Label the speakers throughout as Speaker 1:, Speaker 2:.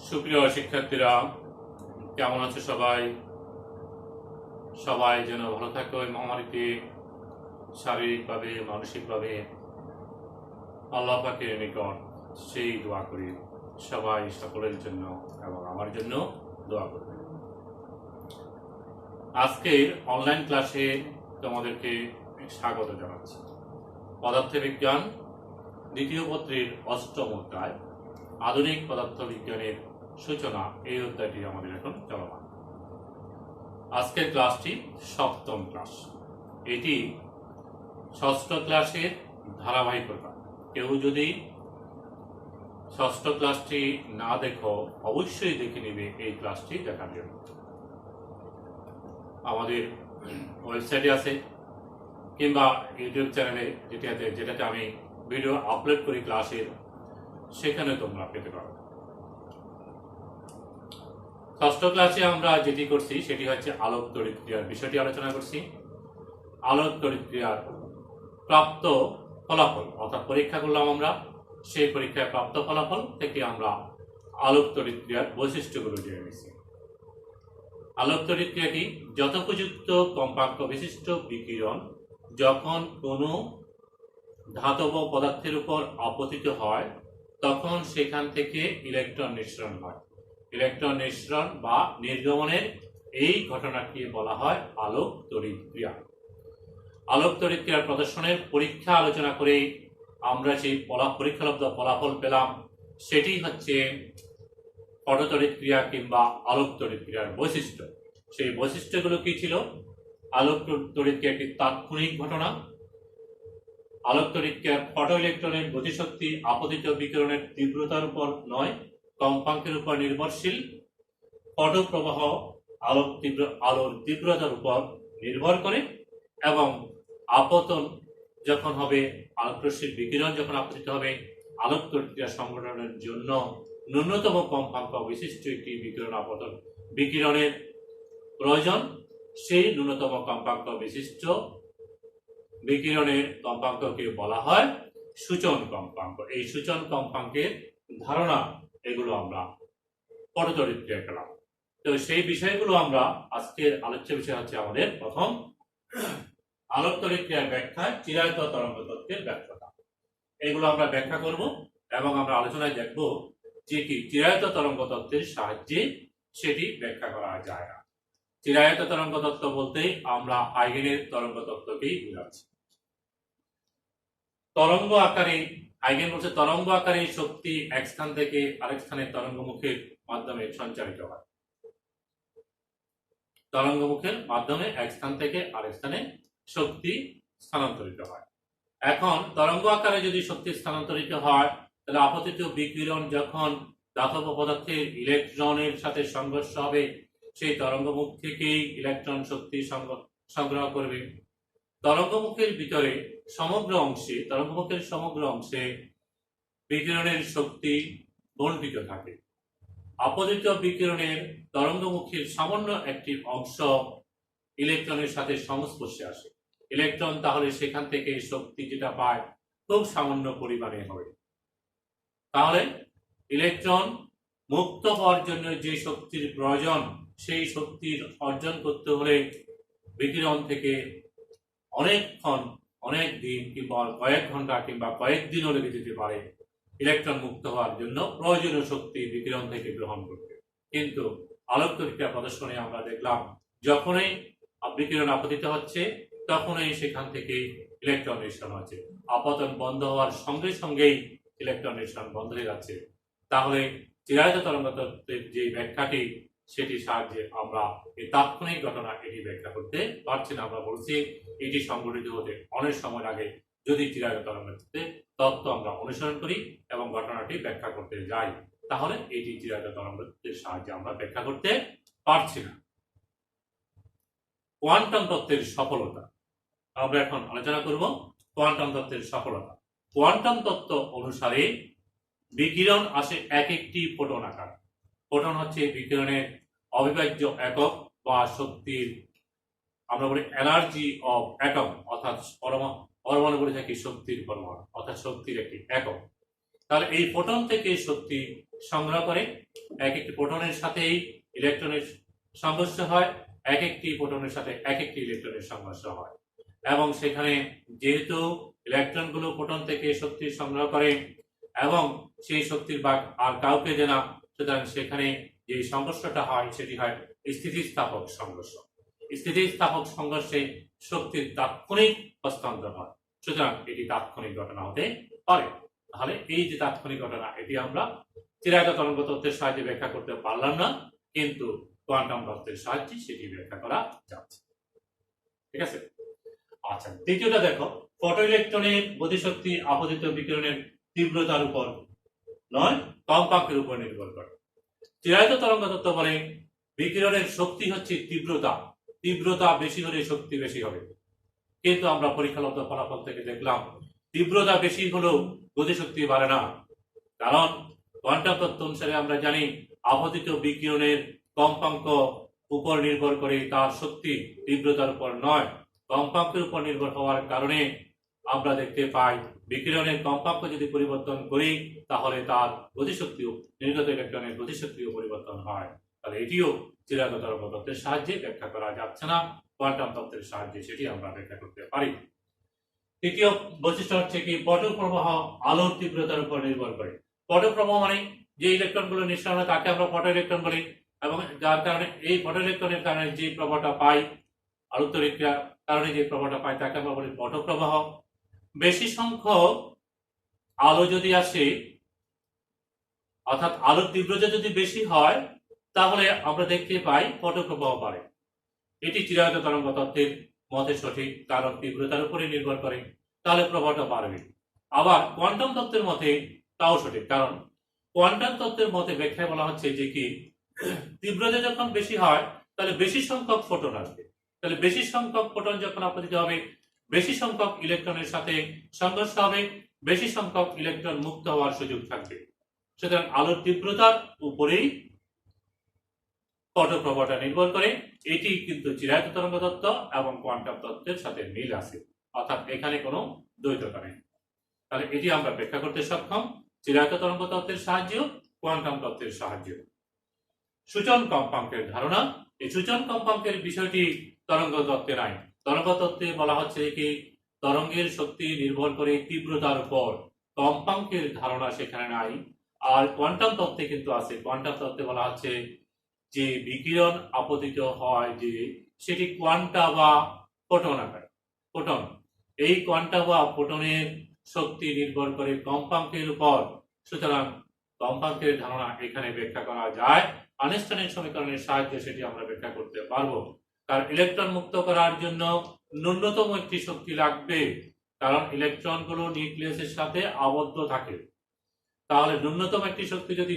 Speaker 1: সুপ্রিয় শিক্ষার্থীরা, কেমন আছে সবাই? সবাই যেন ভালো থাকো। এই মহামারীতে শারীরিকভাবে মানসিকভাবে আল্লাহ পাকের নিকট সেই দোয়া করি সবাই সকলের জন্য এবং আমার জন্য দোয়া করবে। আজকের অনলাইন ক্লাসে তোমাদেরকে স্বাগত জানাচ্ছি। পদার্থবিজ্ঞান দ্বিতীয় পত্রের ৮ম অধ্যায় আধুনিক পদার্থবিজ্ঞানের সূচনা, এই অধ্যায়টি আমাদের এখন চলমান। আজকের ক্লাসটি ৭ম ক্লাস। এটি ৬ষ্ঠ ক্লাসের ধারাবাহিকতা। কেউ যদি ৬ষ্ঠ ক্লাসটি না দেখো, অবশ্যই দেখে নিবে এই ক্লাসটি দেখার জন্য। আমাদের ওয়েবসাইটে আছে কিংবা ইউটিউব চ্যানেলে যেটাতে আমি ভিডিও আপলোড করি ক্লাসের, সেখানে তোমরা পেতে পারো। ৬ষ্ঠ ক্লাসে আমরা যেটি করছি সেটি হচ্ছে আলোক তড়িৎ ক্রিয়ার বিষয়টি আলোচনা করছি। আলোক তড়িৎ ক্রিয়ার প্রাপ্ত ফলাফল, অর্থাৎ পরীক্ষা করলাম আমরা, সেই পরীক্ষায় প্রাপ্ত ফলাফল থেকে আমরা আলোক তড়িৎ ক্রিয়ার বৈশিষ্ট্যগুলো জেনে নিচ্ছি। আলোক তড়িৎ ক্রিয়াটি যথোপযুক্ত কম্পাঙ্ক বিশিষ্ট বিকিরণ যখন কোনো ধাতব পদার্থের উপর আপতিত হয়, তখন সেখান থেকে ইলেকট্রন নিঃসরণ হয়। ইলেকট্রন নিঃসরণ বা নির্গমনের এই ঘটনাকে বলা হয় আলোক তড়িৎ ক্রিয়া। আলোক তড়িৎ ক্রিয়ার প্রদর্শনের পরীক্ষা আলোচনা করে আমরা সেই পরীক্ষালব্ধ ফলাফল পেলাম, সেটি হচ্ছে ফটোতড়িৎ ক্রিয়া কিংবা আলোক তড়িৎ ক্রিয়ার বৈশিষ্ট্য। সেই বৈশিষ্ট্যগুলো কি ছিল? আলোক তড়িৎ ক্রিয়া একটি তাৎক্ষণিক ঘটনা। আলোক তড়িৎ ক্রিয়ার ফটো ইলেকট্রনের গতিশক্তি আপতিত বিকিরণের তীব্রতার উপর নয়, কম্পাঙ্কের উপর নির্ভরশীল। ফটো প্রবাহ আলোর তীব্রতার উপর নির্ভর করে এবং আপতন যখন হবে, আলোকরশ্মির বিকিরণ যখন আপতিত হবে, আলোক তড়িৎ ক্রিয়া সংঘটনের জন্য ন্যূনতম কম্পাঙ্ক বিশিষ্ট একটি বিকিরণের প্রয়োজন। সেই ন্যূনতম কম্পাঙ্ক বিশিষ্ট বিকিরণের কম্পাঙ্ককে বলা হয় সূচন কম্পাঙ্ক। এই সূচন কম্পাঙ্কের ধারণা, এগুলো আমরা ফটোতড়িৎ ক্রিয়া পেলাম। তো সেই বিষয়গুলো আমরা আজকের আলোচ্য বিষয় হচ্ছে আমাদের প্রথম আলোক তড়িৎ ক্রিয়ার ব্যাখ্যা, চিরায়ত তরঙ্গ তত্ত্বের ব্যাখ্যা। এগুলো আমরা ব্যাখ্যা করব এবং আমরা আলোচনায় দেখব যে কি চিরায়ত তরঙ্গ তত্ত্বের সাহায্যে সেটি ব্যাখ্যা করা যায় না। চিরায়ত তরঙ্গ তত্ত্ব বলতেই আমরা হাইগেনের তরঙ্গ তত্ত্বকেই বোঝাচ্ছি। তরঙ্গ আকারে, হাইগেন বলছে তরঙ্গ আকারে শক্তি এক স্থান থেকে আরেক স্থানে তরঙ্গমুখের মাধ্যমে সঞ্চারিত হয়। তরঙ্গমুখের মাধ্যমে এক স্থান থেকে আরেক স্থানে শক্তি স্থানান্তরিত হয়। এখন তরঙ্গ আকারে যদি শক্তি স্থানান্তরিত হয়, তাহলে আপতিত বিকিরণ যখন ধাতব পদার্থের ইলেকট্রনের সাথে সংঘর্ষ হবে, সেই তরঙ্গমুখ থেকেই ইলেকট্রন শক্তি সংগ্রহ করবে। তরঙ্গমুখের ভিতরে তরঙ্গমুখের সমগ্র অংশে বিকিরণের শক্তি বণ্টিত থাকে। আপতিত বিকিরণের তরঙ্গমুখীর সামান্য একটি অংশ ইলেকট্রনের সাথে সংস্পর্শে আসে। ইলেকট্রন তাহলে সেখান থেকে শক্তি যেটা পায় খুব সামান্য পরিমাণে হবে। তাহলে ইলেকট্রন মুক্ত হওয়ার জন্য যে শক্তির প্রয়োজন, সেই শক্তির অর্জন করতে হলে বিকিরণ থেকে অনেকক্ষণ, অনেক দিন কিংবা কয়েক ঘন্টা কিংবা কয়েকদিনও লেগে যেতে পারে ইলেকট্রন মুক্ত হওয়ার জন্য প্রয়োজনীয় শক্তি বিকিরণ থেকে গ্রহণ করতে। কিন্তু আলোক তড়িৎ ক্রিয়া প্রদর্শনে আমরা দেখলাম, যখনই বিকিরণ আপতিত হচ্ছে, তখনই সেখান থেকে ইলেকট্রন নিঃসরণ হচ্ছে। আপতন বন্ধ হওয়ার সঙ্গে সঙ্গেই ইলেকট্রন নিঃসরণ বন্ধ হয়ে যাচ্ছে। তাহলে চিরায়ত তরঙ্গ তত্ত্বের যে ব্যাখ্যাটি, সেটির সাহায্যে আমরা এই তাৎক্ষণিক ঘটনা এটি ব্যাখ্যা করতে পারছি না। আমরা বলছি এটি সংঘটিত হতে অনেক সময় আগে যদি চিরায়ত তরঙ্গ তত্ত্ব আমরা অনুসরণ করি এবং ঘটনাটি ব্যাখ্যা করতে যাই, তাহলে এটি চিরায়ত তরঙ্গ তত্ত্বের সাহায্যে আমরা ব্যাখ্যা করতে পারছি না। কোয়ান্টাম তত্ত্বের সফলতা আমরা এখন আলোচনা করব। কোয়ান্টাম তত্ত্বের সফলতা। কোয়ান্টাম তত্ত্ব অনুসারে বিকিরণ আসে এক একটি ফোটন আকার। ফোটন হচ্ছে বিকিরণের অবিভাজ্য একক বা শক্তির, আমরা বলি এনার্জি অফ অ্যাটম, অর্থাৎ পরমাণু বলে থাকি শক্তির পরমাণু, অর্থাৎ শক্তির একটি একক। তাহলে এই ফোটন থেকে শক্তি সংগ্রহ করে। এক একটি ফোটনের সাথেই ইলেকট্রনের সংঘর্ষ হয়, এক একটি ফোটনের সাথে এক একটি ইলেকট্রনের সংঘর্ষ হয়, এবং সেখানে যেহেতু ইলেকট্রনগুলো ফোটন থেকে শক্তি সংগ্রহ করে এবং সেই শক্তির ভাগ আর কাউকে দেয় না, সুতরাং সেখানে যে সংঘর্ষটা হয় সেটি হয় স্থিতিস্থাপক সংঘর্ষ। স্থিতিস্থাপক সংঘর্ষে শক্তির তাৎক্ষণিক হস্তান্তর হয়, সুতরাং এটি তাৎক্ষণিক ঘটনা হতে পারে। তাহলে এই যে তাৎক্ষণিক ঘটনা, এটি আমরা চিরায়ত তরঙ্গ তত্ত্বের সাহায্যে ব্যাখ্যা করতে পারলাম না, কিন্তু কোয়ান্টাম তত্ত্বের সাহায্যে সেটি ব্যাখ্যা করা যাচ্ছে। ঠিক আছে। আচ্ছা, দ্বিতীয়টা দেখো, ফটো ইলেকট্রনের গতিশক্তি আপতিত বিকিরণের তীব্রতার উপর নয়, কম্পাঙ্কের উপর নির্ভর করে। চিরায়ত তরঙ্গ তত্ত্ব বলে বিকিরণের শক্তি হচ্ছে তীব্রতা, তীব্রতা বেশি হলে শক্তি বেশি হবে। কিন্তু আমরা পরীক্ষালব্ধ ফলাফল থেকে দেখলাম তীব্রতা বেশি হলেও গতিশক্তি বাড়ে না, কারণ কোয়ান্টাম তত্ত্ব অনুসারে আমরা জানি আপতিত বিকিরণের কম্পাঙ্ক উপর নির্ভর করে তার শক্তি, তীব্রতার উপর নয়। কম্পাঙ্কের উপর নির্ভর হওয়ার কারণে আমরা দেখতে পাই বিকিরণের কম্পাঙ্ক যদি পরিবর্তন করি তাহলে তার গতিশক্তিও, নির্গত ইলেকট্রনের গতিশক্তিও পরিবর্তন হয়। তাহলে এটিও চিরায়ত তরঙ্গ তত্ত্বের সাহায্যে ব্যাখ্যা করা যাচ্ছে না, কোয়ান্টাম তত্ত্বের সাহায্যে সেটি আমরা ব্যাখ্যা করতে পারি। তৃতীয় বৈশিষ্ট্য হচ্ছে কি, পটল প্রবাহ আলোর তীব্রতার উপর নির্ভর করে। পটল প্রবাহ মানে যে ইলেকট্রনগুলো নিঃসরণ হয় তাকে আমরা ফটো ইলেকট্রন বলি, এবং যার কারণে এই ফটো ইলেকট্রনের কারণে যে প্রবাহটা পাই, আলোক তড়িৎক্রিয়ার কারণে যে প্রবাহটা পাই তাকে আমরা বলি পট প্রবাহ। বেশি সংখ্যক আলো যদি আসে, অর্থাৎ আলোর তীব্রতা যদি বেশি হয়, তাহলে আমরা দেখতে পাই ফটো প্রবাহ বাড়ে। এটি চিরায়ত তরঙ্গ তত্ত্বের মতে সঠিক, কারণ তীব্রতার উপরে নির্ভর করে, তাহলে প্রবাহটা বাড়বে। আবার কোয়ান্টাম তত্ত্বের মতে তাও সঠিক, কারণ কোয়ান্টাম তত্ত্বের মতে ব্যাখ্যায় বলা হচ্ছে যে কি, তীব্রতা যখন বেশি হয় তাহলে বেশি সংখ্যক ফোটন আসবে, তাহলে বেশি সংখ্যক ফোটন যখন আপতিত হবে, বেশি সংখ্যক ইলেকট্রনের সাথে সংঘর্ষ হবে, বেশি সংখ্যক ইলেকট্রন মুক্ত হওয়ার সুযোগ থাকবে। সুতরাং আলোর তীব্রতার উপরেই ফটো প্রবাহটা নির্ভর করে। এটি কিন্তু চিরায়ত তরঙ্গ তত্ত্ব এবং কোয়ান্টাম তত্ত্বের সাথে মিল আছে, অর্থাৎ এখানে কোনো দ্বৈততা নেই। তাহলে এটি আমরা ব্যাখ্যা করতে সক্ষম চিরায়ত তরঙ্গ তত্ত্বের সাহায্যেও, কোয়ান্টাম তত্ত্বের সাহায্যেও। সূচন কম্পাঙ্কের ধারণা, এই সূচন কম্পাঙ্কের বিষয়টি তরঙ্গ তত্ত্বে নাই। তরঙ্গ তত্ত্বে বলা হচ্ছে কি, তরঙ্গের শক্তি নির্ভর করে তীব্রতার উপর, কম্পাঙ্কের ধারণা সেখানে নাই। আর কোয়ান্টাম তত্ত্বে কিন্তু আছে। কোয়ান্টাম তত্ত্বে বলা হচ্ছে যে বিকিরণ আপতিত হয় যে সেটি কোয়ান্টা বা ফোটন আকারে, ফোটন। এই কোয়ান্টা বা ফোটনের শক্তি নির্ভর করে কম্পাঙ্কের উপর, সুতরাং কম্পাঙ্কের ধারণা এখানে ব্যাখ্যা করা যায়। আইনস্টাইনের সমীকরণের সাহায্যে সেটি আমরা ব্যাখ্যা করতে পারবো। কারণ ইলেকট্রন মুক্ত করার জন্য ন্যূনতম একটি শক্তি লাগবে, কারণ ইলেকট্রনগুলো নিউক্লিয়াসের সাথে আবদ্ধ থাকে। তাহলে ন্যূনতম একটি শক্তি যদি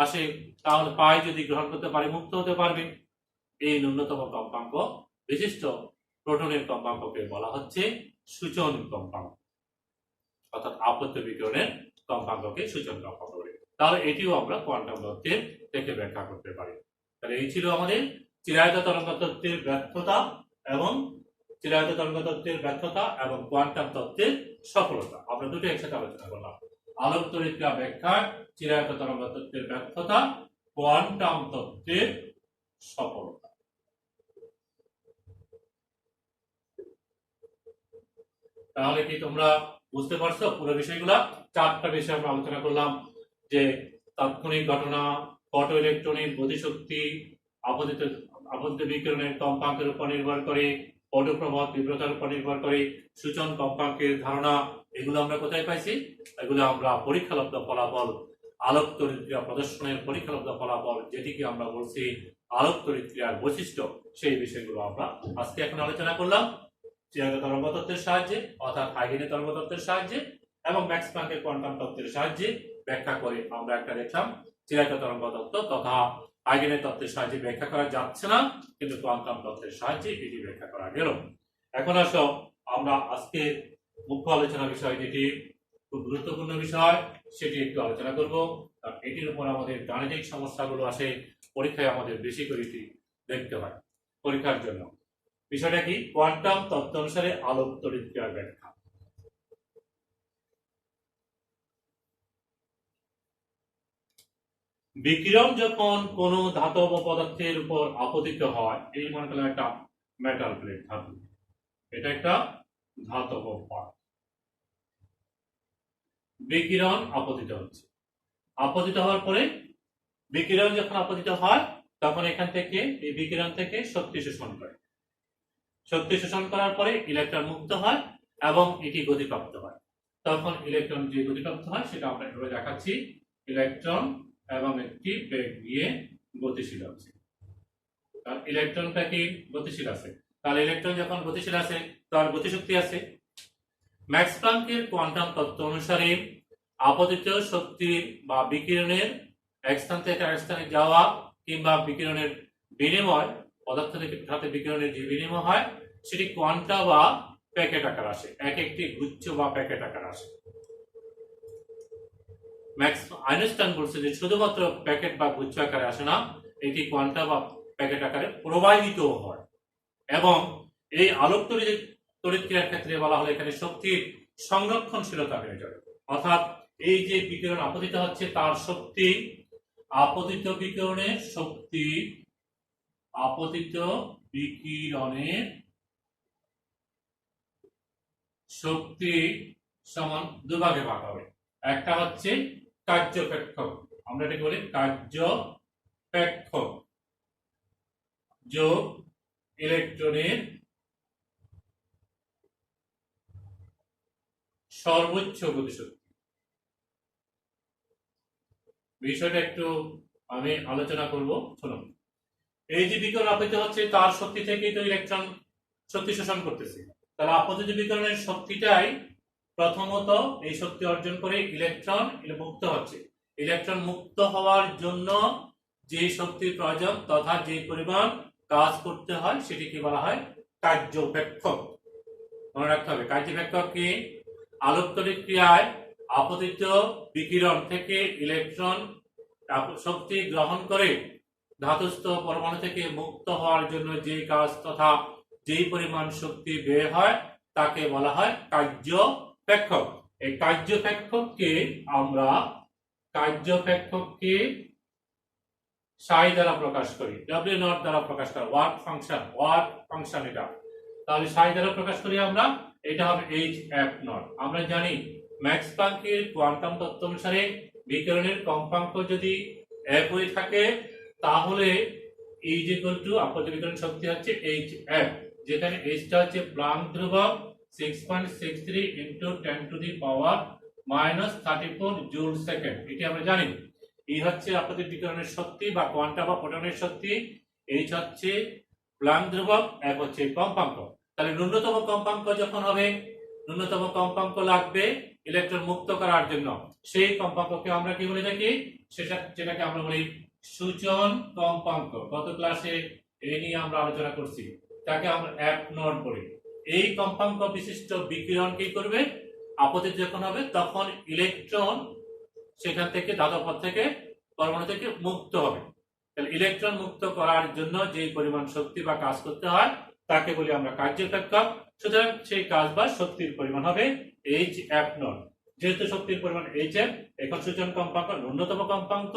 Speaker 1: আসে, তাহলে পাই যদি গ্রহণ করতে পারে মুক্ত হতে পারবে। এই ন্যূনতম কম্পাঙ্ক বিশিষ্ট প্রোটনের কম্পাঙ্ককে বলা হচ্ছে সূচন কম্পাঙ্ক, অর্থাৎ আপত্য বিকিরণের কম্পাঙ্ককে সূচন কম্পাঙ্ক বলে। তাহলে এটিও আমরা কোয়ান্টাম তত্ত্বের থেকে ব্যাখ্যা করতে পারি। তাহলে এই ছিল আমাদের চিরায়ত তরঙ্গ তত্ত্বের ব্যর্থতা এবং চিরায়ত তরঙ্গ তত্ত্বের ব্যর্থতা এবং কোয়ান্টাম তত্ত্বের সফলতা। আমরা দুটো একসাথে আলোচনা করলাম, আলোক তড়িৎক্রিয়া ব্যাখ্যা, চিরায়ত তরঙ্গ তত্ত্বের ব্যর্থতা, কোয়ান্টাম তত্ত্বের সফলতা। তাহলে কি তোমরা বুঝতে পারছো পুরো বিষয়গুলা? চারটা বিষয় আমরা আলোচনা করলাম, যে তাৎক্ষণিক ঘটনা, ফটো ইলেকট্রনের গতিশক্তি আপতিত বিকিরণের কম্পাঙ্কের উপর নির্ভর করে, ফটো প্রবাহ তীব্রতার উপর নির্ভর করে, সূচন কম্পাঙ্কের ধারণা। এগুলো আমরা কোথায় পাইছি? এগুলো আমরা পরীক্ষালব্ধ ফলাফল, আলোক তড়িৎক্রিয়া প্রদর্শনের পরীক্ষালব্ধ ফলাফল, যেটিকে আমরা বলছি আলোক তড়িৎক্রিয়ার বৈশিষ্ট্য, সেই বিষয়গুলো আমরা আজকে এখন আলোচনা করলাম চিরায়ত তরঙ্গ তত্ত্বের সাহায্যে, অর্থাৎ হাইগেনের তরঙ্গ তত্ত্বের সাহায্যে এবং ম্যাক্স প্ল্যাঙ্কের কোয়ান্টাম তত্ত্বের সাহায্যে ব্যাখ্যা করে আমরা একটা দেখলাম চিরায়ত তরঙ্গ তত্ত্ব তথা হাইগেনের তত্ত্বের সাহায্যে ব্যাখ্যা করা যাচ্ছে না, কিন্তু কোয়ান্টাম তত্ত্বের সাহায্যে এটি ব্যাখ্যা করা গেল। এখন আসো আমরা আজকে মুখ্য আলোচনা বিষয়, যেটি খুব গুরুত্বপূর্ণ বিষয়, সেটি একটু আলোচনা করব। এটির উপর আমাদের গাণিতিক সমস্যাগুলো আসে, পরীক্ষায় আমাদের বেশি করে দেখতে হয় পরীক্ষার জন্য। বিষয়টা কি? কোয়ান্টাম তত্ত্ব অনুসারে আলোক তড়িৎক্রিয়ার ব্যাখ্যা। বিকিরণ যখন কোনো ধাতব পদার্থের উপর আপতিত হয়, এই মনে করলাম একটা মেটাল প্লেট ধাতু, এটা একটা ধাতব পার্ট। বিকিরণ আপতিত হচ্ছে, আপতিত হওয়ার পরে বিকিরণ যখন আপতিত হয় তখন এখান থেকে এই বিকিরণ থেকে শক্তি শোষণ করে, শক্তি শোষণ করার পরে ইলেকট্রন মুক্ত হয় এবং এটি গতিপ্রাপ্ত হয়। তখন ইলেকট্রন যে গতিপ্রাপ্ত হয় সেটা আমরা এভাবে দেখাচ্ছি, ইলেকট্রন এবং একটি বেগ নিয়ে গতিশীল আছে। কারণ ইলেকট্রনটা কি গতিশীল আছে, তাহলে ইলেকট্রন যখন গতিশীল আছে তার গতিশক্তি আছে। ম্যাক্স প্লাঙ্কের কোয়ান্টাম তত্ত্ব অনুসারে আপতিত শক্তির বা বিকিরণের এক স্থান থেকে আরেক স্থানে যাওয়া কিংবা বিকিরণের বিনিময়, পদার্থ থেকে ধাতুতে বিকিরণের যে বিনিময় হয় সেটি কোয়ান্টা বা প্যাকেট আকার আসে, এক একটি গুচ্ছ বা প্যাকেট আকার আসে। ম্যাক্স আইনস্টাইন বলছে যে শুধুমাত্র প্যাকেট বা গুচ্ছ আকারে আসে না, এটি কোয়ান্টা বা প্যাকেট আকারে প্রবাহিত হয়। এবং এই আলোক তড়িৎক্রিয়ার ক্ষেত্রে বলা হলো এখানে শক্তির সংরক্ষণশীলতা বেড়ে যাবে, অর্থাৎ এই যে বিকিরণ আপতিত হচ্ছে তার শক্তি, আপতিত বিকিরণের শক্তি, আপতিত বিকিরণের শক্তি সমান দুভাগে ভাগ হবে। একটা হচ্ছে কার্যপেক্ষক, আমরা এটাকে বলি কার্যপেক্ষক, যোগ ইলেকট্রনের সর্বোচ্চ গতিশক্তি। বিষয়টা একটু আমি আলোচনা করব, শুনুন। এই যে বিকিরণ আপতিত হচ্ছে তার শক্তি থেকেই তো ইলেকট্রন শক্তি শোষণ করতেছে, তাহলে আপতিত বিকিরণের শক্তিটাই প্রথমত এই শক্তি অর্জন করে ইলেকট্রন মুক্ত হচ্ছে। ইলেকট্রন মুক্ত হওয়ার জন্য যে শক্তির প্রয়োজন তথা যে পরিমাণ কাজ করতে হয় সেটিকে বলা হয় কার্যপেক্ষক। মনে রাখতে হবে কার্যপেক্ষক কি, আলোক তড়িৎক্রিয়ায় আপতিত বিকিরণ থেকে ইলেকট্রন শক্তি গ্রহণ করে ধাতুস্থ পরমাণু থেকে মুক্ত হওয়ার জন্য যে কাজ তথা যেই পরিমাণ শক্তি ব্যয় হয় তাকে বলা হয় কার্যপেক্ষক। এই কার্যপেক্ষককে আমরা সাই দ্বারা প্রকাশ করি, ডব্লিউ নট দ্বারা প্রকাশ করি, ওয়ার্ক ফাংশন এটা। তাহলে সাই দ্বারা প্রকাশ করি আমরা, এটা হবে এইচ এফ নট। আমরা জানি ম্যাক্স প্লাঙ্কের কোয়ান্টাম তত্ত্ব অনুসারে বিকিরণের কম্পাঙ্ক যদি একই থাকে তাহলে এই যে আপতিত বিকিরণ শক্তি হচ্ছে এইচ এফ, যেখানে এইচটা হচ্ছে প্লাঙ্ক ধ্রুবক 6.63 ইনটু 10⁻⁻34 জুল সেকেন্ড, এটি আমরা জানি। এই হচ্ছে আপতিত বিকিরণের শক্তি বা কোয়ান্টা বা ফোটনের শক্তি, এইচ হচ্ছে প্লাঙ্ক ধ্রুবক, এক হচ্ছে কম্পাঙ্ক। তাহলে ন্যূনতম কম্পাঙ্ক যখন হবে, ন্যূনতম কম্পাঙ্ক লাগবে ইলেকট্রন মুক্ত করার জন্য, সেই কম্পাঙ্ককে আমরা কি বলে থাকি, যেটাকে আমরা বলি সূচন কম্পাঙ্ক। গত ক্লাসে এই নিয়ে আমরা আলোচনা করছি, তাকে আমরা এফ নট বলি। এই কম্পাঙ্ক বিশিষ্ট বিকিরণ কি করবে, আপতিত যখন হবে তখন ইলেকট্রন সেখান থেকে ধাতব পদ থেকে পরমাণু থেকে মুক্ত হবে। তাহলে ইলেকট্রন মুক্ত করার জন্য যে পরিমাণ শক্তি বা কাজ করতে হয় তাকে বলি আমরা কার্যপেক্ষক। সুতরাং সেই কাজ বা শক্তির পরিমাণ হবে এইচ এফ নট। যেহেতু শক্তির পরিমাণ এইচ এফ, এখন সূচন কম্পাঙ্ক ন্যূনতম কম্পাঙ্ক,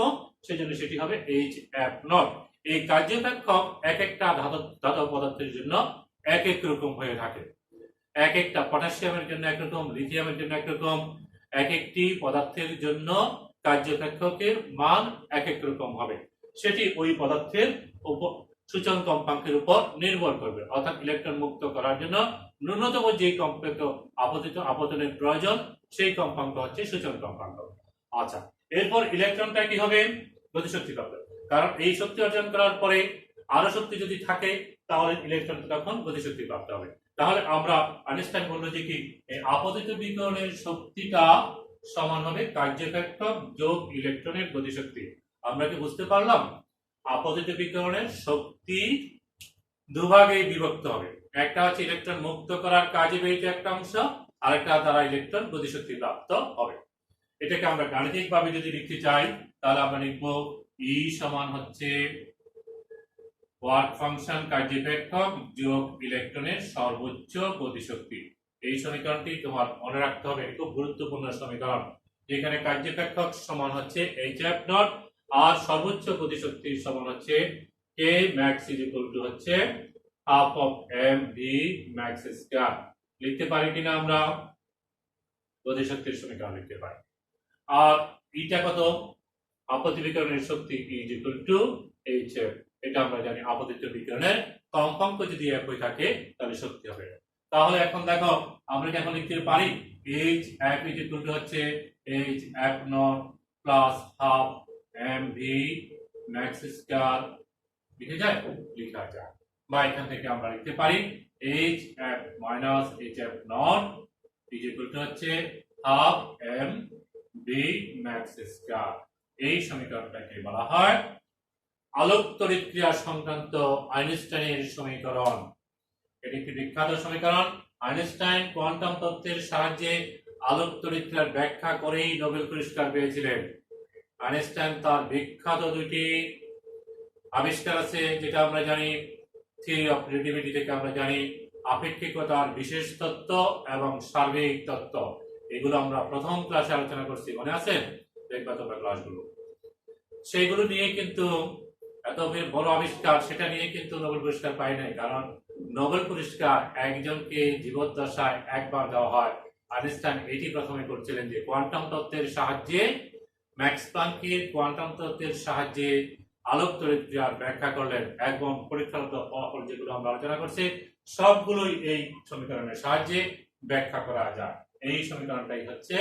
Speaker 1: সেজন্য সেটি হবে এইচ এফ নট। এই কার্যপেক্ষক এক একটা ধাতব পদার্থের জন্য এক এক রকম হয়ে থাকে। এক একটা পটাশিয়ামের জন্য একরকম, লিথিয়ামের জন্য একরকম, এক একটি পদার্থের জন্য কার্যপেক্ষকের মান এক এক রকম হবে। সেটি ওই পদার্থের সূচন কম্পাঙ্কের উপর নির্ভর করবে, অর্থাৎ ইলেকট্রন মুক্ত করার জন্য ন্যূনতম যে কম্পাঙ্ক আপতনের প্রয়োজন সেই কম্পাঙ্ক হচ্ছে সূচন কম্পাঙ্ক। আচ্ছা, এরপর ইলেকট্রনটা কি হবে, গতিশক্তি পাবে, কারণ এই শক্তি অর্জন করার পরে আরো শক্তি যদি থাকে তাহলে ইলেকট্রন তখন গতিশক্তি প্রাপ্ত হবে। তাহলে আমরা আইনস্টাইন বলল যে কি, এই আপতিত বিকিরণের শক্তিটা সমান হবে কার্যপেক্ষক যোগ ইলেকট্রনের গতিশক্তি। আমরা কি বুঝতে পারলাম, আপতিত বিকিরণের শক্তি দুভাগে বিভক্ত হবে, একটা হচ্ছে ইলেকট্রন মুক্ত করার কাজে ব্যয়িত একটা অংশ, আরেকটা দ্বারা ইলেকট্রন গতিশক্তি প্রাপ্ত হবে। এটাকে আমরা গাণিতিকভাবে যদি লিখতে চাই তাহলে আমরা লিখব ই সমান হচ্ছে ওয়ার্ক ফাংশন কার্যপেক্ষক যোগ ইলেকট্রনের সর্বোচ্চ গতিশক্তি। এই সমীকরণটি তোমার মনে রাখতে হবে, খুব গুরুত্বপূর্ণ সমীকরণ, যেখানে কার্যপেক্ষক সমান হচ্ছে এইচ এফ নট আর সর্বোচ্চ গতিশক্তির সমান হচ্ছে K max is equal to হচ্ছে half of M V max square. লিখতে পারি কিনা আমরা? গতিশক্তির সমীকরণ লিখতে পারি। আর এটা কত? আপতিত বিকিরণের শক্তি is equal to H F. এটা আমরা জানি, আপতিত বিকিরণের কম্পাঙ্ক যদি এক হয়ে থাকে তাহলে শক্তি হবে। তাহলে এখন দেখো আমরা কি এখন লিখতে পারি H F is equal to হচ্ছে H F not plus half M V max square. লিখে যায়? লিখা যায়। বা এখান থেকে আমরা লিখতে পারি H F minus H F not is equal to হচ্ছে half M V max square. এই সমীকরণটাকে বলা হয় আলোক তড়িৎ ক্রিয়া সংক্রান্ত আইনস্টাইনের সমীকরণ। এটি একটি বিখ্যাত সমীকরণ। আইনস্টাইন কোয়ান্টাম তত্ত্বের সাহায্যে আলোক তড়িৎ ক্রিয়ার ব্যাখ্যা করেই নোবেল পুরস্কার পেয়েছিলেন। আইনস্টাইন তার বিখ্যাত দুটি আবিষ্কার আছে, যেটা আমরা জানি থিওরি অফ রিলেটিভিটি থেকে আমরা জানি আপেক্ষিকতার বিশেষ তত্ত্ব এবং সার্বিক তত্ত্ব। এগুলো আমরা প্রথম ক্লাসে আলোচনা করছি, মনে আছে? দেখবা তোমরা ক্লাসগুলো। সেইগুলো নিয়ে কিন্তু এত বড় আবিষ্কার, সেটা নিয়ে কিন্তু নোবেল পুরস্কার পাই নাই। কারণ নোবেল পুরস্কার একজনকে জীবদ্দশায় একবার দেওয়া হয়। আইনস্টাইন এটি প্রথমে করছিলেন যে কোয়ান্টাম তত্ত্বের সাহায্যে, ম্যাক্স প্লাঙ্কের কোয়ান্টাম তত্ত্বের সাহায্যে আলোক তড়িৎ ক্রিয়ার ব্যাখ্যা করলেন এবং পরীক্ষাগত ফলাফল যেগুলো আমরা আলোচনা করছি সবগুলোই এই সমীকরণের সাহায্যে ব্যাখ্যা করা যায়। এই সমীকরণটাই হচ্ছে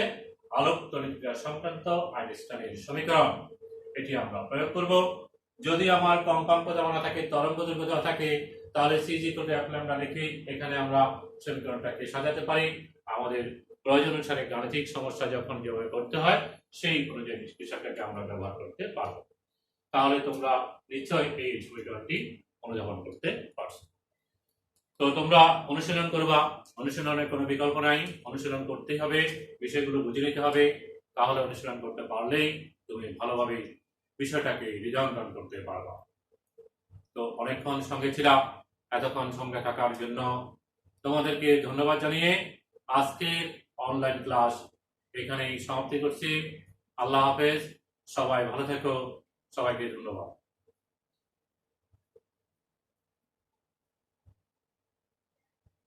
Speaker 1: আলোক তড়িৎ ক্রিয়া সংক্রান্ত আইনস্টাইনের সমীকরণ। এটি আমরা প্রয়োগ করব। যদি আমার কম্পাঙ্ক দেওয়া না থাকে, তরঙ্গ দৈর্ঘ্য দেওয়া থাকে, তাহলে C G equal to F lambda লিখে এখানে আমরা সমীকরণটাকে সাজাতে পারি। আমাদের প্রয়োজন অনুসারে গাণিতিক সমস্যা যখন যেভাবে করতে হয় সেই অনুযায়ী বিষয়টাকে আমরা ব্যবহার করতে পারবো। তাহলে তোমরা নিশ্চয়ই এই সমীকরণটি অনুধাবন করতে পারছো। তো তোমরা অনুশীলন করবা। অনুশীলনের কোনো বিকল্প নাই, অনুশীলন করতেই হবে, বিষয়গুলো বুঝে নিতে হবে। তাহলে অনুশীলন করতে পারলেই তুমি ভালোভাবে বিষয়টাকে হৃদয়ঙ্গম করতে পারবা। তো অনেকক্ষণ সঙ্গে ছিলাম, এতক্ষণ সঙ্গে থাকার জন্য তোমাদেরকে ধন্যবাদ জানিয়ে আজকের অনলাইন ক্লাস এখানেই সমাপ্তি করছি। আল্লাহ হাফেজ, সবাই ভালো থেকো, সবাইকে ধন্যবাদ।